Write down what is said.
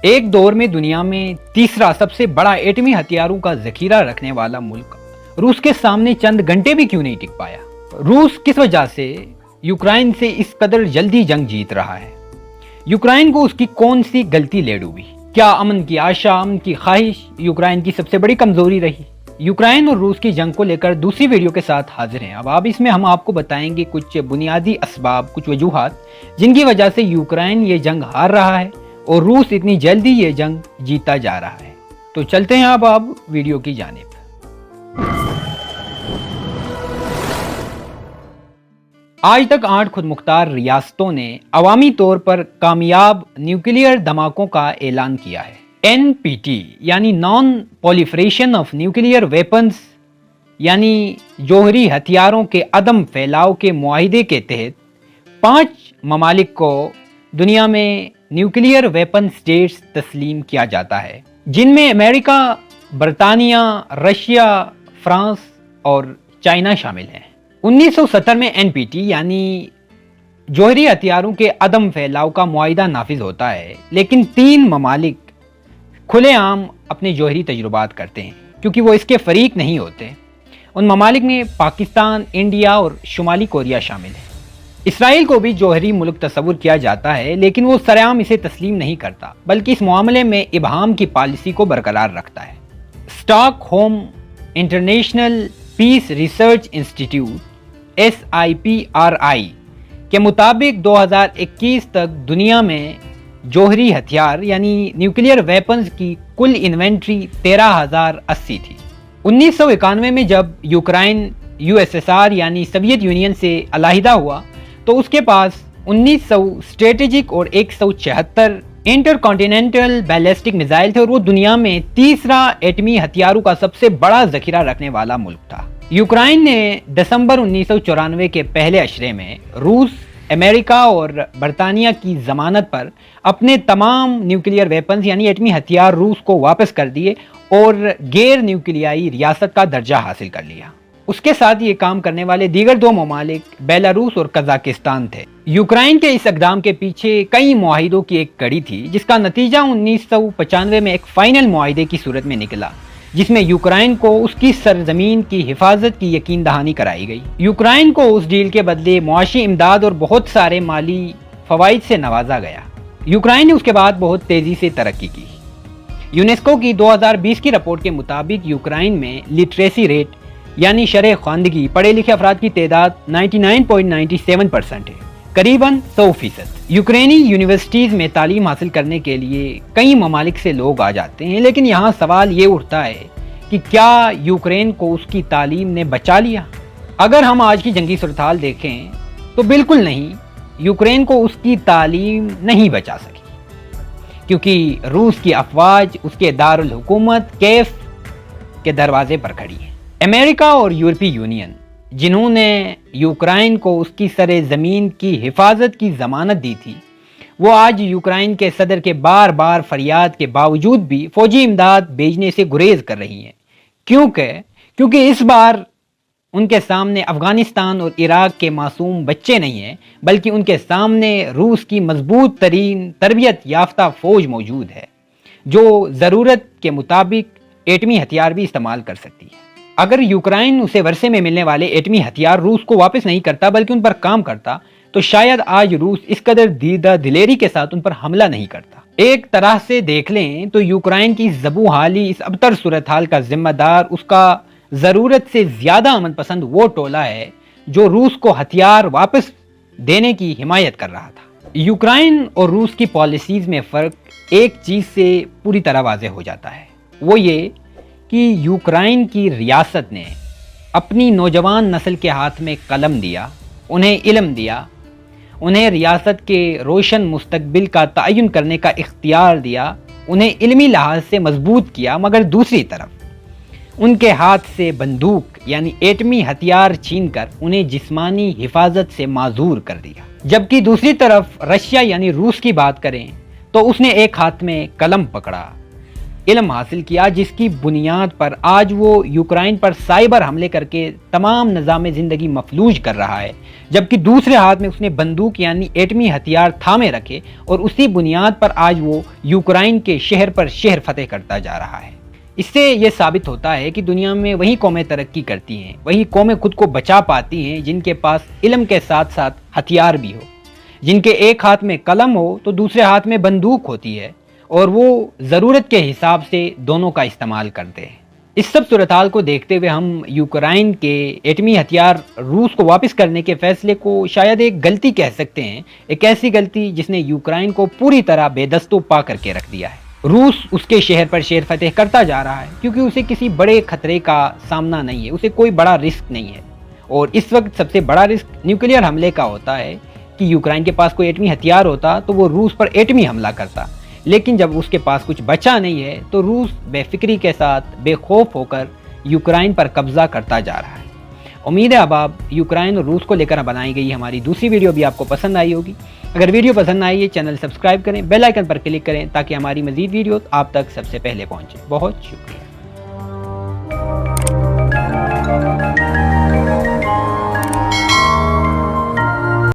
ایک دور میں دنیا میں تیسرا سب سے بڑا ایٹمی ہتھیاروں کا ذخیرہ رکھنے والا ملک روس کے سامنے چند گھنٹے بھی کیوں نہیں ٹک پایا؟ روس کس وجہ سے یوکرائن سے اس قدر جلدی جنگ جیت رہا ہے؟ یوکرائن کو اس کی کون سی غلطی لے ڈوبی؟ کیا امن کی آشا، امن کی خواہش یوکرائن کی سب سے بڑی کمزوری رہی؟ یوکرائن اور روس کی جنگ کو لے کر دوسری ویڈیو کے ساتھ حاضر ہیں۔ اب اس میں ہم آپ کو بتائیں گے کچھ بنیادی اسباب، کچھ وجوہات جن کی وجہ سے یوکرائن یہ جنگ ہار رہا ہے اور روس اتنی جلدی یہ جنگ جیتا جا رہا ہے۔ تو چلتے ہیں اب ویڈیو کی جانب۔ آج تک 8 خود مختار ریاستوں نے عوامی طور پر کامیاب نیوکلیئر دھماکوں کا اعلان کیا ہے۔ NPT یعنی non proliferation of nuclear weapons یعنی جوہری ہتھیاروں کے عدم پھیلاؤ کے معاہدے کے تحت 5 ممالک کو دنیا میں نیوکلیئر ویپن سٹیٹس تسلیم کیا جاتا ہے، جن میں امریکہ، برطانیہ، رشیا، فرانس اور چائنا شامل ہیں۔ 1970 میں NPT یعنی جوہری ہتھیاروں کے عدم پھیلاؤ کا معاہدہ نافذ ہوتا ہے، لیکن 3 ممالک کھلے عام اپنے جوہری تجربات کرتے ہیں کیونکہ وہ اس کے فریق نہیں ہوتے۔ ان ممالک میں پاکستان، انڈیا اور شمالی کوریا شامل ہیں۔ اسرائیل کو بھی جوہری ملک تصور کیا جاتا ہے، لیکن وہ سرعام اسے تسلیم نہیں کرتا بلکہ اس معاملے میں ابہام کی پالیسی کو برقرار رکھتا ہے۔ Stock home international peace research institute SIPRI کے مطابق 2021 تک دنیا میں جوہری ہتھیار یعنی نیوکلیئر ویپنز کی کل انوینٹری 13,080 تھی۔ 1991 میں جب یوکرائن USSR یعنی سوویت یونین سے علیحدہ ہوا تو اس کے پاس 1900 اسٹریٹجک اور 176 انٹر کانٹیننٹل بیلسٹک میزائل تھے اور وہ دنیا میں تیسرا ایٹمی ہتھیاروں کا سب سے بڑا ذخیرہ رکھنے والا ملک تھا۔ یوکرائن نے دسمبر 1994 کے پہلے عشرے میں روس، امریکہ اور برطانیہ کی ضمانت پر اپنے تمام نیوکلیئر ویپنز یعنی ایٹمی ہتھیار روس کو واپس کر دیے اور غیر نیوکلیائی ریاست کا درجہ حاصل کر لیا۔ اس کے ساتھ یہ کام کرنے والے دیگر 2 ممالک بیلاروس اور قزاقستان تھے۔ یوکرائن کے اس اقدام کے پیچھے کئی معاہدوں کی ایک کڑی تھی، جس کا نتیجہ 1995 میں ایک فائنل معاہدے کی صورت میں نکلا، جس میں یوکرائن کو اس کی سرزمین کی حفاظت کی یقین دہانی کرائی گئی۔ یوکرائن کو اس ڈیل کے بدلے معاشی امداد اور بہت سارے مالی فوائد سے نوازا گیا۔ یوکرائن نے اس کے بعد بہت تیزی سے ترقی کی۔ یونیسکو کی 2020 کی رپورٹ کے مطابق یوکرائن میں لٹریسی ریٹ یعنی شرح خواندگی پڑھے لکھے افراد کی تعداد 99.97% ہے، قریباً 100%۔ یوکرینی یونیورسٹیز میں تعلیم حاصل کرنے کے لیے کئی ممالک سے لوگ آ جاتے ہیں، لیکن یہاں سوال یہ اٹھتا ہے کہ کیا یوکرین کو اس کی تعلیم نے بچا لیا؟ اگر ہم آج کی جنگی صورتحال دیکھیں تو بالکل نہیں، یوکرین کو اس کی تعلیم نہیں بچا سکی، کیونکہ روس کی افواج اس کے دارالحکومت کیف کے دروازے پر کھڑی ہے۔ امریکہ اور یورپی یونین جنہوں نے یوکرائن کو اس کی سر زمین کی حفاظت کی ضمانت دی تھی، وہ آج یوکرائن کے صدر کے بار بار فریاد کے باوجود بھی فوجی امداد بھیجنے سے گریز کر رہی ہیں۔ کیونکہ اس بار ان کے سامنے افغانستان اور عراق کے معصوم بچے نہیں ہیں، بلکہ ان کے سامنے روس کی مضبوط ترین تربیت یافتہ فوج موجود ہے، جو ضرورت کے مطابق ایٹمی ہتھیار بھی استعمال کر سکتی ہے۔ اگر یوکرائن اسے ورثے میں ملنے والے ایٹمی ہتھیار روس کو واپس نہیں کرتا بلکہ ان پر کام کرتا تو شاید آج روس اس قدر دیدہ دلیری کے ساتھ ان پر حملہ نہیں کرتا۔ ایک طرح سے دیکھ لیں تو یوکرائن کی زبوں حالی اس ابتر صورتحال کا ذمہ دار اس کا ضرورت سے زیادہ امن پسند وہ ٹولہ ہے جو روس کو ہتھیار واپس دینے کی حمایت کر رہا تھا۔ یوکرائن اور روس کی پالیسیز میں فرق ایک چیز سے پوری طرح واضح ہو جاتا ہے، وہ یہ کہ یوکرائن کی ریاست نے اپنی نوجوان نسل کے ہاتھ میں قلم دیا، انہیں علم دیا، انہیں ریاست کے روشن مستقبل کا تعین کرنے کا اختیار دیا، انہیں علمی لحاظ سے مضبوط کیا، مگر دوسری طرف ان کے ہاتھ سے بندوق یعنی ایٹمی ہتھیار چھین کر انہیں جسمانی حفاظت سے معذور کر دیا۔ جبکہ دوسری طرف رشیا یعنی روس کی بات کریں تو اس نے ایک ہاتھ میں قلم پکڑا، علم حاصل کیا جس کی بنیاد پر آج وہ یوکرائن پر سائبر حملے کر کے تمام نظام زندگی مفلوج کر رہا ہے، جبکہ دوسرے ہاتھ میں اس نے بندوق یعنی ایٹمی ہتھیار تھامے رکھے اور اسی بنیاد پر آج وہ یوکرائن کے شہر پر شہر فتح کرتا جا رہا ہے۔ اس سے یہ ثابت ہوتا ہے کہ دنیا میں وہی قومیں ترقی کرتی ہیں، وہی قومیں خود کو بچا پاتی ہیں جن کے پاس علم کے ساتھ ساتھ ہتھیار بھی ہو، جن کے ایک ہاتھ میں قلم ہو تو دوسرے ہاتھ میں بندوق ہوتی ہے اور وہ ضرورت کے حساب سے دونوں کا استعمال کرتے ہیں۔ اس سب صورتحال کو دیکھتے ہوئے ہم یوکرائن کے ایٹمی ہتھیار روس کو واپس کرنے کے فیصلے کو شاید ایک غلطی کہہ سکتے ہیں، ایک ایسی غلطی جس نے یوکرائن کو پوری طرح بے دست و پا کر کے رکھ دیا ہے۔ روس اس کے شہر پر شہر فتح کرتا جا رہا ہے کیونکہ اسے کسی بڑے خطرے کا سامنا نہیں ہے، اسے کوئی بڑا رسک نہیں ہے، اور اس وقت سب سے بڑا رسک نیوکلیئر حملے کا ہوتا ہے کہ یوکرائن کے پاس کوئی ایٹمی ہتھیار ہوتا تو وہ روس پر ایٹمی حملہ کرتا، لیکن جب اس کے پاس کچھ بچا نہیں ہے تو روس بے فکری کے ساتھ بے خوف ہو کر یوکرائن پر قبضہ کرتا جا رہا ہے۔ امید ہے اب آپ یوکرائن اور روس کو لے کر بنائی گئی ہماری دوسری ویڈیو بھی آپ کو پسند آئی ہوگی۔ اگر ویڈیو پسند آئی ہے چینل سبسکرائب کریں، بیل آئیکن پر کلک کریں تاکہ ہماری مزید ویڈیوز آپ تک سب سے پہلے پہنچیں۔ بہت شکریہ۔